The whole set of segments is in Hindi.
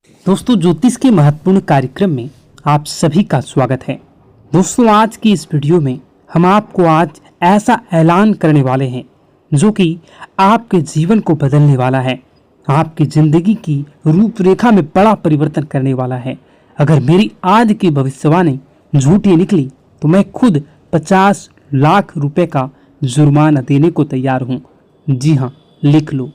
दोस्तों, ज्योतिष के महत्वपूर्ण कार्यक्रम में आप सभी का स्वागत है। दोस्तों, आज की इस वीडियो में हम आपको आज ऐसा ऐलान करने वाले हैं जो कि आपके जीवन को बदलने वाला है, आपकी जिंदगी की रूपरेखा में बड़ा परिवर्तन करने वाला है। अगर मेरी आज की भविष्यवाणी झूठी निकली तो मैं खुद 50 लाख रुपए का जुर्माना देने को तैयार हूँ। जी हाँ, लिख लो।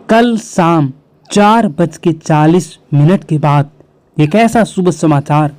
कल शाम 4:40 के बाद एक ऐसा शुभ समाचार,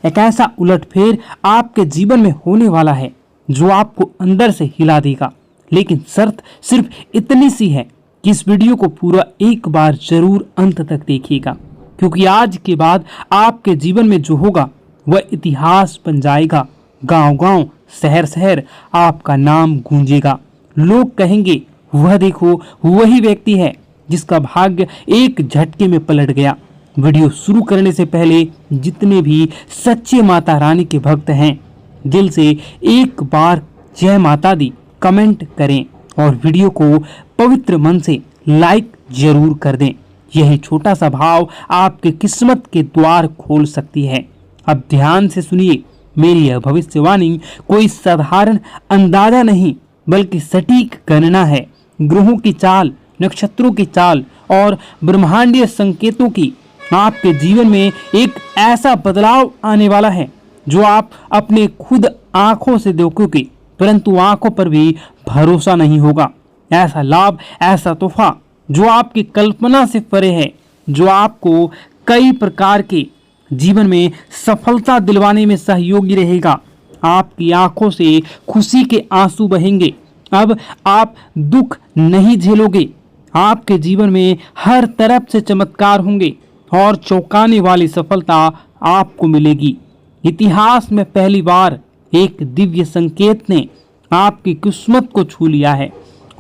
एक ऐसा उलटफेर आपके जीवन में होने वाला है जो आपको अंदर से हिला देगा। लेकिन शर्त सिर्फ इतनी सी है कि इस वीडियो को पूरा एक बार जरूर अंत तक देखिएगा, क्योंकि आज के बाद आपके जीवन में जो होगा वह इतिहास बन जाएगा। गांव-गांव, शहर-शहर आपका नाम गूंजेगा। लोग कहेंगे, वह देखो, वही व्यक्ति है जिसका भाग्य एक झटके में पलट गया। वीडियो शुरू करने से पहले जितने भी सच्चे माता रानी के भक्त हैं, दिल से एक बार जय माता दी कमेंट करें और वीडियो को पवित्र मन से लाइक जरूर कर दें। यही छोटा सा भाव आपके किस्मत के द्वार खोल सकती है। अब ध्यान से सुनिए, मेरी यह भविष्यवाणी कोई साधारण अंदाजा नहीं बल्कि सटीक गणना है। ग्रहों की चाल, नक्षत्रों की चाल और ब्रह्मांडीय संकेतों की आपके जीवन में एक ऐसा बदलाव आने वाला है जो आप अपने खुद आंखों से देखोगे, परंतु आंखों पर भी भरोसा नहीं होगा। ऐसा लाभ, ऐसा तोहफा जो आपकी कल्पना से परे है, जो आपको कई प्रकार के जीवन में सफलता दिलवाने में सहयोगी रहेगा। आपकी आंखों से खुशी के आंसू बहेंगे। अब आप दुख नहीं झेलोगे। आपके जीवन में हर तरफ से चमत्कार होंगे और चौंकाने वाली सफलता आपको मिलेगी। इतिहास में पहली बार एक दिव्य संकेत ने आपकी किस्मत को छू लिया है,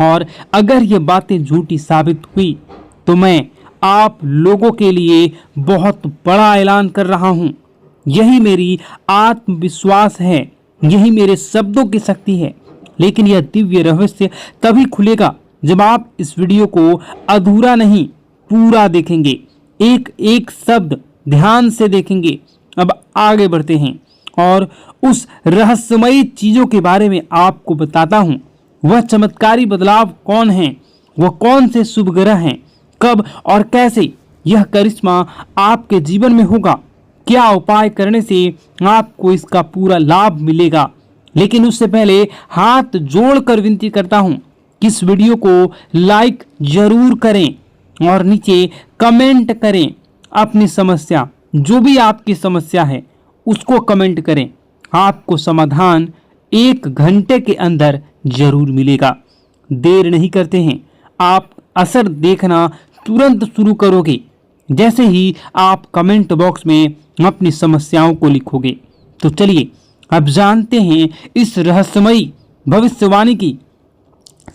और अगर ये बातें झूठी साबित हुई तो मैं आप लोगों के लिए बहुत बड़ा ऐलान कर रहा हूँ। यही मेरी आत्मविश्वास है, यही मेरे शब्दों की शक्ति है। लेकिन यह दिव्य रहस्य तभी खुलेगा जब आप इस वीडियो को अधूरा नहीं, पूरा देखेंगे, एक एक शब्द ध्यान से देखेंगे। अब आगे बढ़ते हैं और उस रहस्यमयी चीजों के बारे में आपको बताता हूं। वह चमत्कारी बदलाव कौन है, वह कौन से शुभ ग्रह हैं, कब और कैसे यह करिश्मा आपके जीवन में होगा, क्या उपाय करने से आपको इसका पूरा लाभ मिलेगा। लेकिन उससे पहले हाथ जोड़कर विनती करता हूं कि इस वीडियो को लाइक जरूर करें और नीचे कमेंट करें अपनी समस्या, जो भी आपकी समस्या है उसको कमेंट करें। आपको समाधान 1 घंटे के अंदर जरूर मिलेगा। देर नहीं करते हैं, आप असर देखना तुरंत शुरू करोगे जैसे ही आप कमेंट बॉक्स में अपनी समस्याओं को लिखोगे। तो चलिए अब जानते हैं इस रहस्यमयी भविष्यवाणी की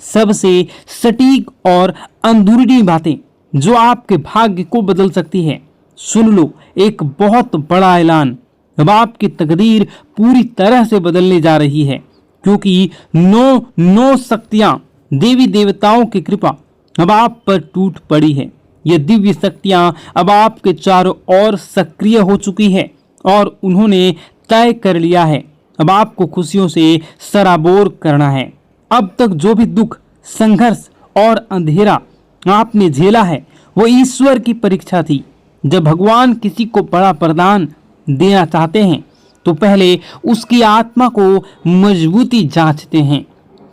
सबसे सटीक और अंदरूनी बातें जो आपके भाग्य को बदल सकती है। सुन लो, एक बहुत बड़ा ऐलान। अब आपकी तकदीर पूरी तरह से बदलने जा रही है, क्योंकि 9 शक्तियां, देवी देवताओं की कृपा अब आप पर टूट पड़ी है। ये दिव्य शक्तियां अब आपके चारों ओर सक्रिय हो चुकी है और उन्होंने तय कर लिया है अब आपको खुशियों से सराबोर करना है। अब तक जो भी दुख, संघर्ष और अंधेरा आपने झेला है वो ईश्वर की परीक्षा थी। जब भगवान किसी को बड़ा वरदान देना चाहते हैं तो पहले उसकी आत्मा को मजबूती जांचते हैं।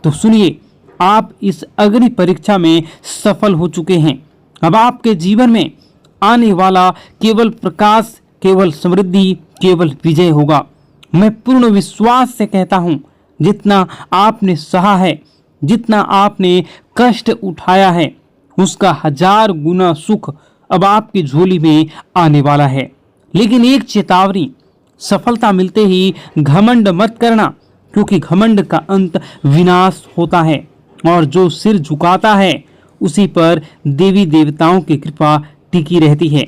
तो सुनिए, आप इस अग्नि परीक्षा में सफल हो चुके हैं। अब आपके जीवन में आने वाला केवल प्रकाश, केवल समृद्धि, केवल विजय होगा। मैं पूर्ण विश्वास से कहता हूं, जितना आपने सहा है, जितना आपने कष्ट उठाया है, उसका 1000 गुना सुख अब आपकी झोली में आने वाला है। लेकिन एक चेतावनी, सफलता मिलते ही घमंड मत करना, क्योंकि घमंड का अंत विनाश होता है और जो सिर झुकाता है उसी पर देवी देवताओं की कृपा टिकी रहती है।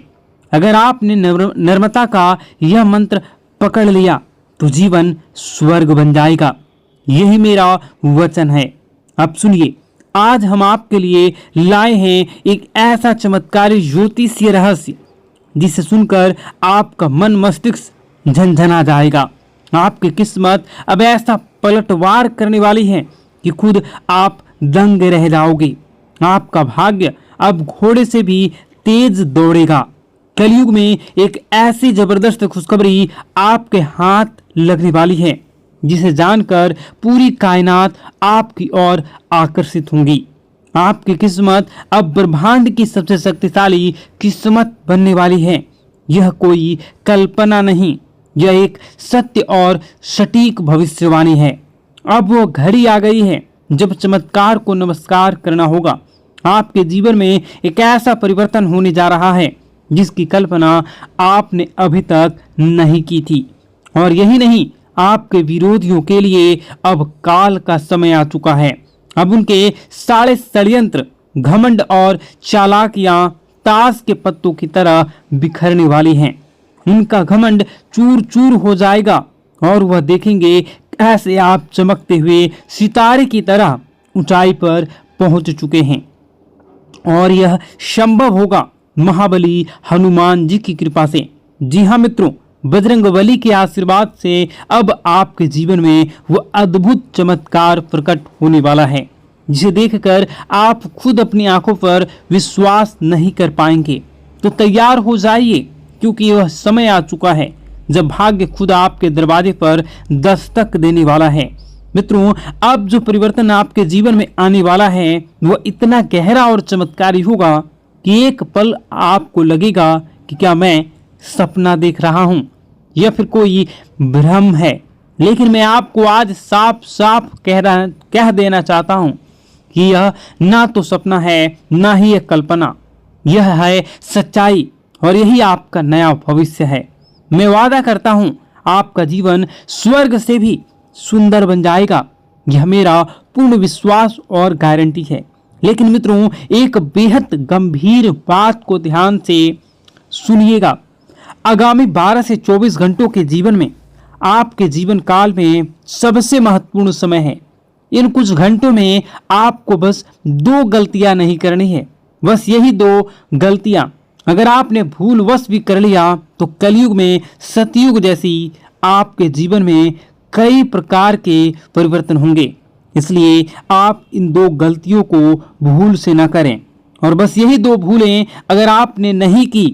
अगर आपने नम्रता का यह मंत्र पकड़ लिया तो जीवन स्वर्ग बन जाएगा। यही मेरा वचन है। अब सुनिए, आज हम आपके लिए लाए हैं एक ऐसा चमत्कारी ज्योतिषीय रहस्य जिसे सुनकर आपका मन मस्तिष्क झनझना जाएगा। आपकी किस्मत अब ऐसा पलटवार करने वाली है कि खुद आप दंग रह जाओगे। आपका भाग्य अब घोड़े से भी तेज दौड़ेगा। कलयुग में एक ऐसी जबरदस्त खुशखबरी आपके हाथ लगने वाली है जिसे जानकर पूरी कायनात आपकी ओर आकर्षित होंगी। आपकी किस्मत अब ब्रह्मांड की सबसे शक्तिशाली किस्मत बनने वाली है। यह कोई कल्पना नहीं, यह एक सत्य और सटीक भविष्यवाणी है। अब वो घड़ी आ गई है जब चमत्कार को नमस्कार करना होगा। आपके जीवन में एक ऐसा परिवर्तन होने जा रहा है जिसकी कल्पना आपने अभी तक नहीं की थी। और यही नहीं, आपके विरोधियों के लिए अब काल का समय आ चुका है। अब उनके सारे षड्यंत्र, घमंड और चालाकियां ताश के पत्तों की तरह बिखरने वाली हैं। उनका घमंड चूर चूर हो जाएगा और वह देखेंगे कैसे आप चमकते हुए सितारे की तरह ऊंचाई पर पहुंच चुके हैं। और यह संभव होगा महाबली हनुमान जी की कृपा से। जी हाँ मित्रों, बजरंगबली के आशीर्वाद से अब आपके जीवन में वो अद्भुत चमत्कार प्रकट होने वाला है जिसे देखकर आप खुद अपनी आंखों पर विश्वास नहीं कर पाएंगे। तो तैयार हो जाइए, क्योंकि वह समय आ चुका है जब भाग्य खुद आपके दरवाजे पर दस्तक देने वाला है। मित्रों, अब जो परिवर्तन आपके जीवन में आने वाला है वह इतना गहरा और चमत्कारी होगा कि एक पल आपको लगेगा कि क्या मैं सपना देख रहा हूं या फिर कोई भ्रम है। लेकिन मैं आपको आज साफ साफ कह देना चाहता हूं कि यह ना तो सपना है ना ही एक कल्पना, यह है सच्चाई और यही आपका नया भविष्य है। मैं वादा करता हूं आपका जीवन स्वर्ग से भी सुंदर बन जाएगा। यह मेरा पूर्ण विश्वास और गारंटी है। लेकिन मित्रों, एक बेहद गंभीर बात को ध्यान से सुनिएगा। आगामी 12 से 24 घंटों के जीवन में आपके जीवन काल में सबसे महत्वपूर्ण समय है। इन कुछ घंटों में आपको बस 2 गलतियां नहीं करनी है। बस यही 2 गलतियां अगर आपने भूलवश भी कर लिया तो कलयुग में सतयुग जैसी आपके जीवन में कई प्रकार के परिवर्तन होंगे। इसलिए आप इन 2 गलतियों को भूल से न करें। और बस यही 2 भूलें अगर आपने नहीं की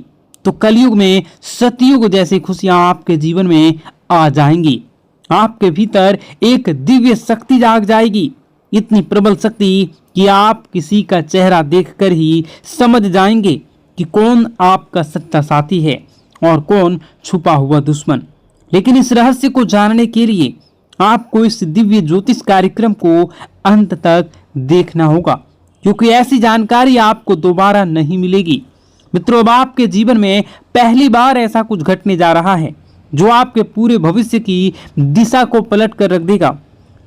तो कलयुग में सतयुग जैसी खुशियां आपके जीवन में आ जाएंगी। आपके भीतर एक दिव्य शक्ति जाग जाएगी, इतनी प्रबल शक्ति कि आप किसी का चेहरा देखकर ही समझ जाएंगे कि कौन आपका सच्चा साथी है और कौन छुपा हुआ दुश्मन। लेकिन इस रहस्य को जानने के लिए आपको इस दिव्य ज्योतिष कार्यक्रम को अंत तक देखना होगा, क्योंकि ऐसी जानकारी आपको दोबारा नहीं मिलेगी। मित्रों, अब आपके जीवन में पहली बार ऐसा कुछ घटने जा रहा है जो आपके पूरे भविष्य की दिशा को पलट कर रख देगा।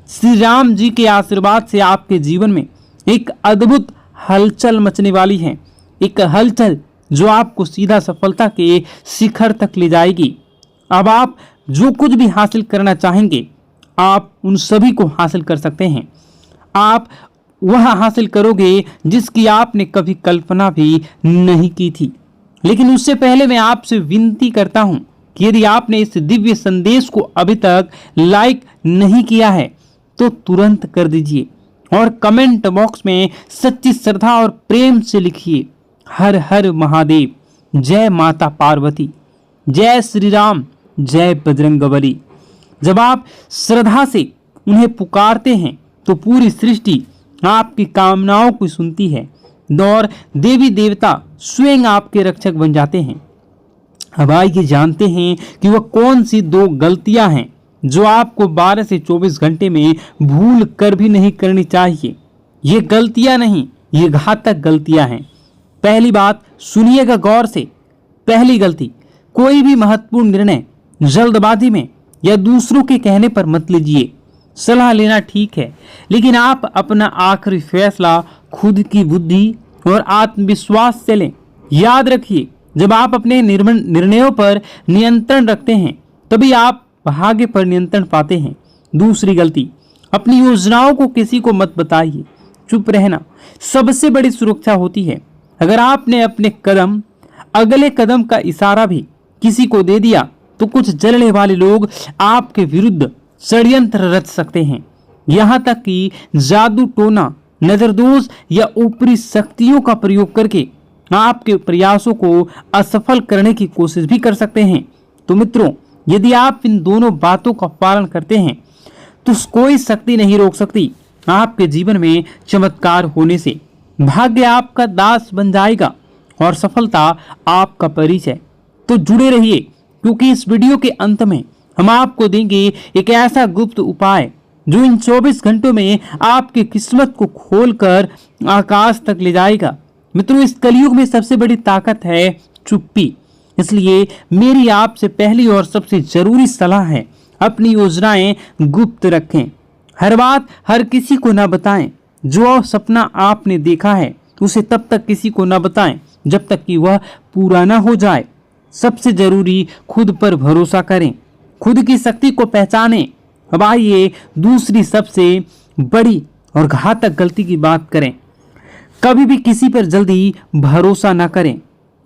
श्री राम जी के आशीर्वाद से आपके जीवन में एक अद्भुत हलचल मचने वाली है। एक हलचल जो आपको सीधा सफलता के शिखर तक ले जाएगी। अब आप जो कुछ भी हासिल करना चाहेंगे आप उन सभी को हासिल कर सकते हैं। आप वह हासिल करोगे जिसकी आपने कभी कल्पना भी नहीं की थी। लेकिन उससे पहले मैं आपसे विनती करता हूं कि यदि आपने इस दिव्य संदेश को अभी तक लाइक नहीं किया है तो तुरंत कर दीजिए और कमेंट बॉक्स में सच्ची श्रद्धा और प्रेम से लिखिए, हर हर महादेव, जय माता पार्वती, जय श्री राम, जय बजरंगबली। जब आप श्रद्धा से उन्हें पुकारते हैं तो पूरी सृष्टि आपकी कामनाओं को सुनती है और देवी देवता स्वयं आपके रक्षक बन जाते हैं। अब आइए जानते हैं कि वह कौन सी 2 गलतियां हैं जो आपको 12 से 24 घंटे में भूल कर भी नहीं करनी चाहिए। ये गलतियां नहीं, ये घातक गलतियां हैं। पहली बात सुनिएगा गौर से। पहली गलती, कोई भी महत्वपूर्ण निर्णय जल्दबाजी में या दूसरों के कहने पर मत लीजिए। सलाह लेना ठीक है, लेकिन आप अपना आखिरी फैसला खुद की बुद्धि और आत्मविश्वास से लें। याद रखिए, जब आप अपने निर्णयों पर नियंत्रण रखते हैं तभी आप भाग्य पर नियंत्रण पाते हैं। दूसरी गलती, अपनी योजनाओं को किसी को मत बताइए। चुप रहना सबसे बड़ी सुरक्षा होती है। अगर आपने अपने कदम अगले कदम का इशारा भी किसी को दे दिया तो कुछ जलने वाले लोग आपके विरुद्ध षड्यंत्र रच सकते हैं। यहाँ तक कि जादू टोना, नजरदोष या ऊपरी शक्तियों का प्रयोग करके आपके प्रयासों को असफल करने की कोशिश भी कर सकते हैं। तो मित्रों, यदि आप इन दोनों बातों का पालन करते हैं तो कोई शक्ति नहीं रोक सकती आपके जीवन में चमत्कार होने से। भाग्य आपका दास बन जाएगा और सफलता आपका परिचय। तो जुड़े रहिए, क्योंकि इस वीडियो के अंत में हम आपको देंगे एक ऐसा गुप्त उपाय जो इन 24 घंटों में आपकी किस्मत को खोलकर आकाश तक ले जाएगा। मित्रों, इस कलयुग में सबसे बड़ी ताकत है चुप्पी। इसलिए मेरी आपसे पहली और सबसे जरूरी सलाह है, अपनी योजनाएं गुप्त रखें। हर बात हर किसी को ना बताएं। जो सपना आपने देखा है उसे तब तक किसी को ना बताएं जब तक कि वह पूरा ना हो जाए। सबसे जरूरी, खुद पर भरोसा करें, खुद की शक्ति को पहचानें। अब आइए दूसरी सबसे बड़ी और घातक गलती की बात करें। कभी भी किसी पर जल्दी भरोसा ना करें।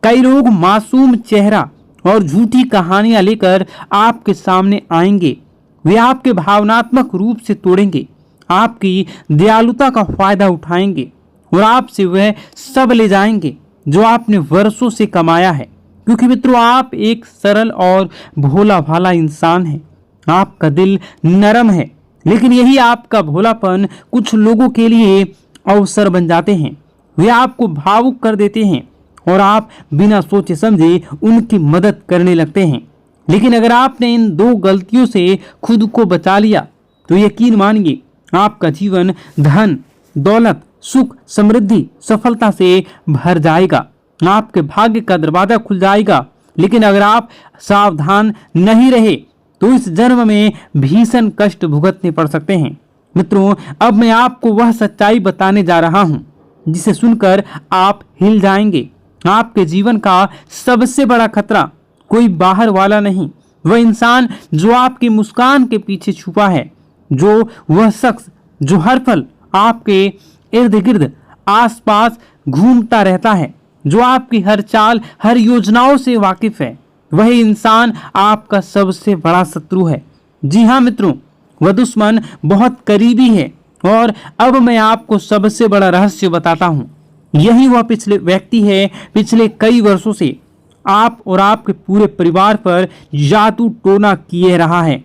कई लोग मासूम चेहरा और झूठी कहानियां लेकर आपके सामने आएंगे। वे आपके भावनात्मक रूप से तोड़ेंगे, आपकी दयालुता का फायदा उठाएंगे और आपसे वह सब ले जाएंगे जो आपने वर्षों से कमाया है। क्योंकि मित्रों, आप एक सरल और भोला भाला इंसान हैं। आपका दिल नरम है, लेकिन यही आपका भोलापन कुछ लोगों के लिए अवसर बन जाते हैं। वे आपको भावुक कर देते हैं और आप बिना सोचे समझे उनकी मदद करने लगते हैं। लेकिन अगर आपने इन दो गलतियों से खुद को बचा लिया तो यकीन मानिए, आपका जीवन धन, दौलत, सुख, समृद्धि, सफलता से भर जाएगा। आपके भाग्य का दरवाजा खुल जाएगा। लेकिन अगर आप सावधान नहीं रहे तो इस जन्म में भीषण कष्ट भुगतने पड़ सकते हैं। मित्रों, अब मैं आपको वह सच्चाई बताने जा रहा हूं जिसे सुनकर आप हिल जाएंगे। आपके जीवन का सबसे बड़ा खतरा कोई बाहर वाला नहीं, वह इंसान जो आपकी मुस्कान के पीछे छुपा है, जो वह शख्स जो हर पल आपके इर्द गिर्द आसपास घूमता रहता है, जो आपकी हर चाल, हर योजनाओं से वाकिफ है। वही इंसान आपका सबसे बड़ा शत्रु है। जी हाँ मित्रों, वह दुश्मन बहुत करीबी है। और अब मैं आपको सबसे बड़ा रहस्य बताता हूँ। यही वह पिछले व्यक्ति है, पिछले कई वर्षों से आप और आपके पूरे परिवार पर जादू टोना किए रहा है।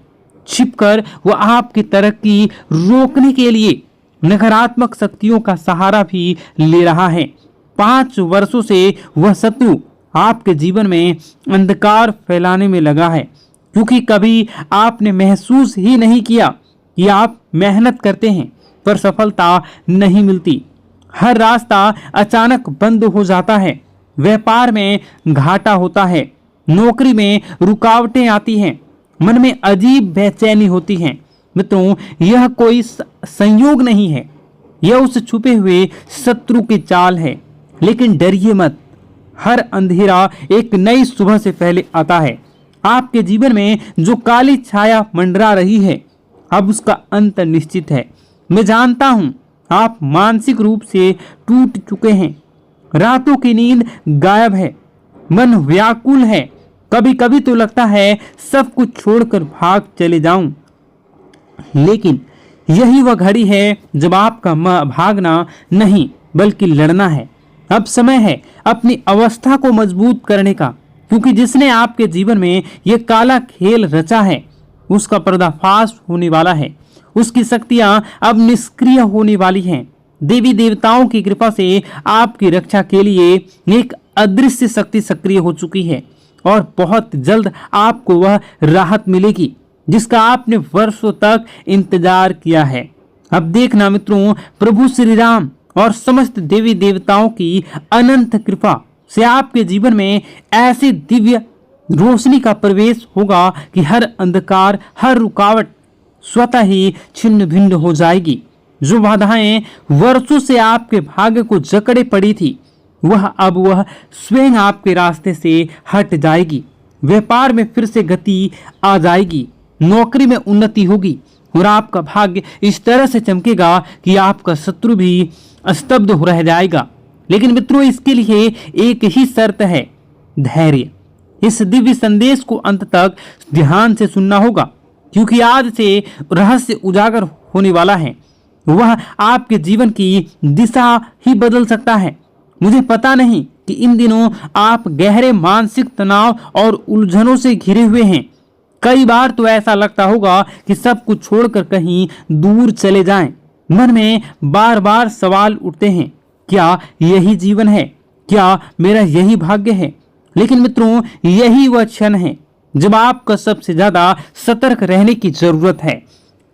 छिपकर वह आपकी तरक्की रोकने के लिए नकारात्मक शक्तियों का सहारा भी ले रहा है। 5 वर्षों से वह शत्रु आपके जीवन में अंधकार फैलाने में लगा है, क्योंकि कभी आपने महसूस ही नहीं किया कि आप मेहनत करते हैं पर सफलता नहीं मिलती। हर रास्ता अचानक बंद हो जाता है, व्यापार में घाटा होता है, नौकरी में रुकावटें आती हैं, मन में अजीब बेचैनी होती है। मित्रों, यह कोई संयोग नहीं है, यह उस छुपे हुए शत्रु की चाल है। लेकिन डरिए मत, हर अंधेरा एक नई सुबह से पहले आता है। आपके जीवन में जो काली छाया मंडरा रही है, अब उसका अंत निश्चित है। मैं जानता हूं आप मानसिक रूप से टूट चुके हैं, रातों की नींद गायब है, मन व्याकुल है। कभी कभी तो लगता है सब कुछ छोड़कर भाग चले जाऊं। लेकिन यही वह घड़ी है जब आपका भागना नहीं बल्कि लड़ना है। अब समय है अपनी अवस्था को मजबूत करने का, क्योंकि जिसने आपके जीवन में यह काला खेल रचा है उसका पर्दाफाश होने वाला है। उसकी शक्तियां अब निष्क्रिय होने वाली हैं। देवी देवताओं की कृपा से आपकी रक्षा के लिए एक अदृश्य शक्ति सक्रिय हो चुकी है और बहुत जल्द आपको वह राहत मिलेगी जिसका आपने वर्षों तक इंतजार किया है। अब देखना मित्रों, प्रभु श्री राम और समस्त देवी देवताओं की अनंत कृपा से आपके जीवन में ऐसी दिव्य रोशनी का प्रवेश होगा कि हर अंधकार, हर रुकावट स्वतः ही छिन्न भिन्न हो जाएगी। जो बाधाएं वर्षों से आपके भाग्य को जकड़े पड़ी थी, वह स्वयं आपके रास्ते से हट जाएगी। व्यापार में फिर से गति आ जाएगी, नौकरी में उन्नति होगी और आपका भाग्य इस तरह से चमकेगा कि आपका शत्रु भी स्तब्ध हो रह जाएगा। लेकिन मित्रों, इसके लिए एक ही शर्त है, धैर्य। इस दिव्य संदेश को अंत तक ध्यान से सुनना होगा, क्योंकि आज से रहस्य उजागर होने वाला है। वह आपके जीवन की दिशा ही बदल सकता है। मुझे पता नहीं कि इन दिनों आप गहरे मानसिक तनाव और उलझनों से घिरे हुए हैं। कई बार तो ऐसा लगता होगा कि सब कुछ छोड़कर कहीं दूर चले जाएं। मन में बार बार सवाल उठते हैं, क्या यही जीवन है? क्या मेरा यही भाग्य है? लेकिन मित्रों, यही वह क्षण है जब आपको सबसे ज्यादा सतर्क रहने की जरूरत है,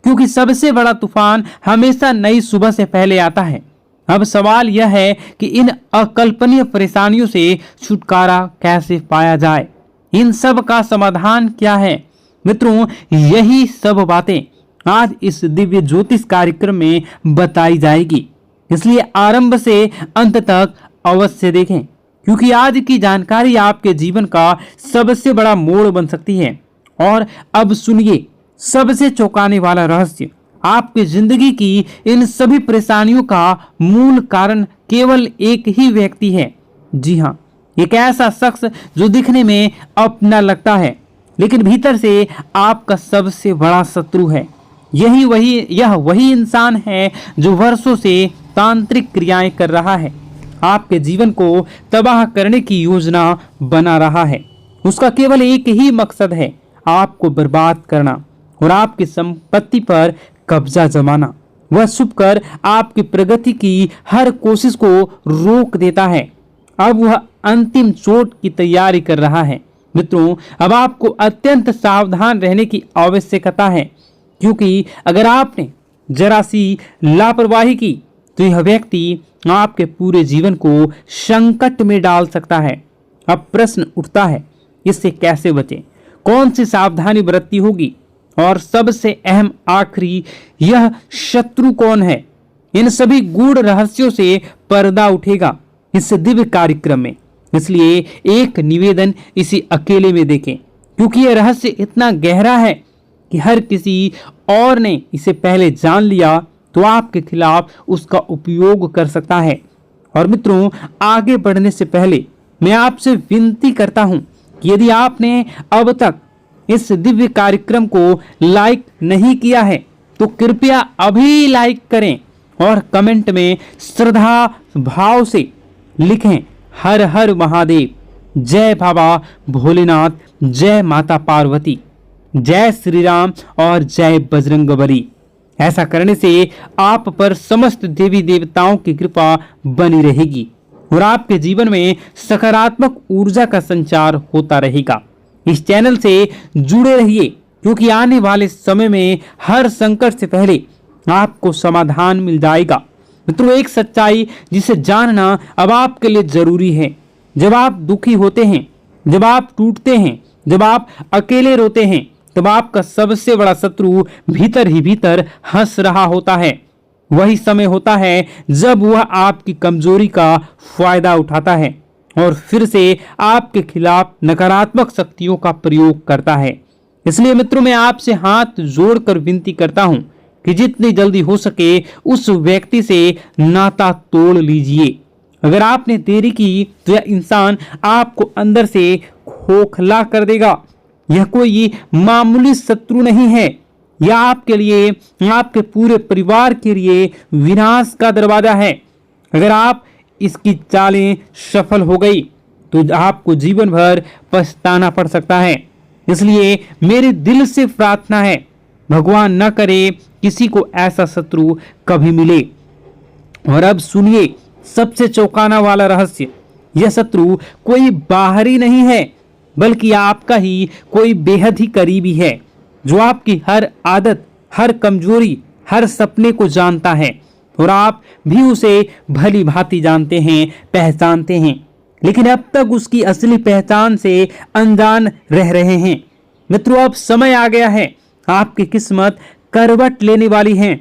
क्योंकि सबसे बड़ा तूफान हमेशा नई सुबह से पहले आता है। अब सवाल यह है कि इन अकल्पनीय परेशानियों से छुटकारा कैसे पाया जाए? इन सब का समाधान क्या है? मित्रों, यही सब बातें आज इस दिव्य ज्योतिष कार्यक्रम में बताई जाएगी, इसलिए आरंभ से अंत तक अवश्य देखें, क्योंकि आज की जानकारी आपके जीवन का सबसे बड़ा मोड़ बन सकती है। और अब सुनिए सबसे चौंकाने वाला रहस्य। आपकी जिंदगी की इन सभी परेशानियों का मूल कारण केवल एक ही व्यक्ति है। जी हाँ, एक ऐसा शख्स जो दिखने में अपना लगता है, लेकिन भीतर से आपका सबसे बड़ा शत्रु है। यह वही इंसान है जो वर्षों से तांत्रिक क्रियाएं कर रहा है, आपके जीवन को तबाह करने की योजना बना रहा है। उसका केवल एक ही मकसद है, आपको बर्बाद करना और आपकी संपत्ति पर कब्जा जमाना। वह छुपकर आपकी प्रगति की हर कोशिश को रोक देता है। अब वह अंतिम चोट की तैयारी कर रहा है। मित्रों, अब आपको अत्यंत सावधान रहने की आवश्यकता है, क्योंकि अगर आपने जरा सी लापरवाही की तो यह व्यक्ति आपके पूरे जीवन को संकट में डाल सकता है। अब प्रश्न उठता है, इससे कैसे बचें? कौन सी सावधानी बरतनी होगी? और सबसे अहम आखिरी, यह शत्रु कौन है? इन सभी गूढ़ रहस्यों से पर्दा उठेगा इस दिव्य कार्यक्रम में। इसलिए एक निवेदन, इसी अकेले में देखें, क्योंकि यह रहस्य इतना गहरा है कि हर किसी और ने इसे पहले जान लिया तो आपके खिलाफ उसका उपयोग कर सकता है। और मित्रों, आगे बढ़ने से पहले मैं आपसे विनती करता हूं कि यदि आपने अब तक इस दिव्य कार्यक्रम को लाइक नहीं किया है तो कृपया अभी लाइक करें और कमेंट में श्रद्धा भाव से लिखें, हर हर महादेव, जय बाबा भोलेनाथ, जय माता पार्वती, जय श्री राम और जय बजरंगबली। ऐसा करने से आप पर समस्त देवी देवताओं की कृपा बनी रहेगी और आपके जीवन में सकारात्मक ऊर्जा का संचार होता रहेगा। इस चैनल से जुड़े रहिए, क्योंकि आने वाले समय में हर संकट से पहले आपको समाधान मिल जाएगा। मित्रों, एक सच्चाई जिसे जानना अब आपके लिए जरूरी है। जब आप दुखी होते हैं, जब आप टूटते हैं, जब आप अकेले रोते हैं, तब आपका सबसे बड़ा शत्रु भीतर ही भीतर हंस रहा होता है। वही समय होता है जब वह आपकी कमजोरी का फायदा उठाता है और फिर से आपके खिलाफ नकारात्मक शक्तियों का प्रयोग करता है। इसलिए मित्रों, मैं आपसे हाथ जोड़कर विनती करता हूं कि जितनी जल्दी हो सके उस व्यक्ति से नाता तोड़ लीजिए। अगर आपने देरी की तो यह इंसान आपको अंदर से खोखला कर देगा। यह कोई मामूली शत्रु नहीं है, यह आपके लिए, आपके पूरे परिवार के लिए विनाश का दरवाजा है। अगर आप इसकी चालें सफल हो गई तो आपको जीवन भर पछताना पड़ सकता है। इसलिए मेरे दिल से प्रार्थना है, भगवान न करे किसी को ऐसा शत्रु कभी मिले। और अब सुनिए सबसे चौंकाना वाला रहस्य। यह शत्रु कोई बाहरी नहीं है, बल्कि आपका ही कोई बेहद ही करीबी है, जो आपकी हर आदत, हर कमजोरी, हर सपने को जानता है और आप भी उसे भली भांति जानते हैं, पहचानते हैं, लेकिन अब तक उसकी असली पहचान से अनजान रह रहे हैं। मित्रों, अब समय आ गया है, आपकी किस्मत करवट लेने वाली है।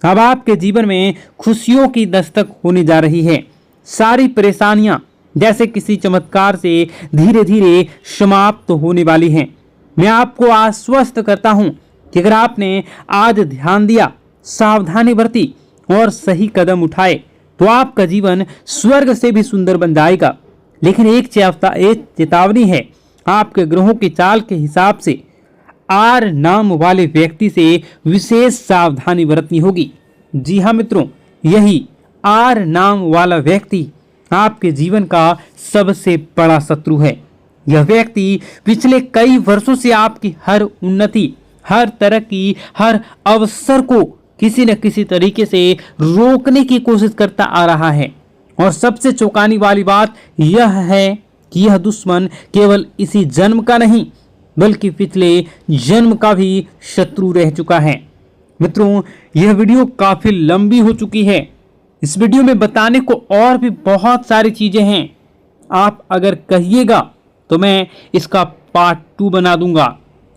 अब आपके जीवन में खुशियों की दस्तक होने जा रही है। सारी परेशानियां जैसे किसी चमत्कार से धीरे धीरे समाप्त होने वाली हैं। मैं आपको आश्वस्त करता हूं कि अगर आपने आज ध्यान दिया, सावधानी बरती और सही कदम उठाए तो आपका जीवन स्वर्ग से भी सुंदर बन जाएगा। लेकिन एक चेतावनी है, आपके ग्रहों की चाल के हिसाब से आर नाम वाले व्यक्ति से विशेष सावधानी बरतनी होगी। जी हाँ मित्रों, यही आर नाम वाला व्यक्ति आपके जीवन का सबसे बड़ा शत्रु है। यह व्यक्ति पिछले कई वर्षों से आपकी हर उन्नति, हर तरक्की, हर अवसर को किसी न किसी तरीके से रोकने की कोशिश करता आ रहा है। और सबसे चौंकाने वाली बात यह है कि यह दुश्मन केवल इसी जन्म का नहीं बल्कि पिछले जन्म का भी शत्रु रह चुका है। मित्रों, यह वीडियो काफी लंबी हो चुकी है। इस वीडियो में बताने को और भी बहुत सारी चीजें हैं। आप अगर कहिएगा तो मैं इसका पार्ट 2 बना दूंगा।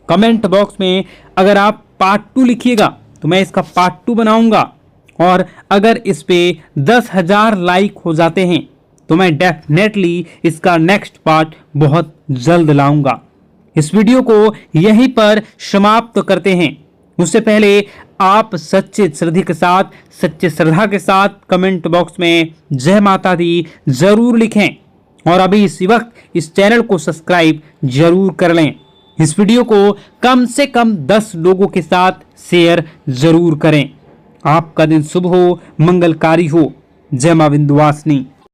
कमेंट बॉक्स में अगर आप पार्ट 2 लिखिएगा तो मैं इसका पार्ट 2 बनाऊंगा। और अगर इस पे 10,000 लाइक हो जाते हैं तो मैं डेफिनेटली इसका नेक्स्ट पार्ट बहुत जल्द लाऊंगा। इस वीडियो को यहीं पर समाप्त करते हैं। उससे पहले आप सच्चे श्रद्धा के साथ कमेंट बॉक्स में जय माता दी जरूर लिखें। और अभी इसी वक्त इस चैनल को सब्सक्राइब जरूर कर लें। इस वीडियो को कम से कम 10 लोगों के साथ शेयर जरूर करें। आपका दिन शुभ हो, मंगलकारी हो। जय मां विंध्यवासिनी।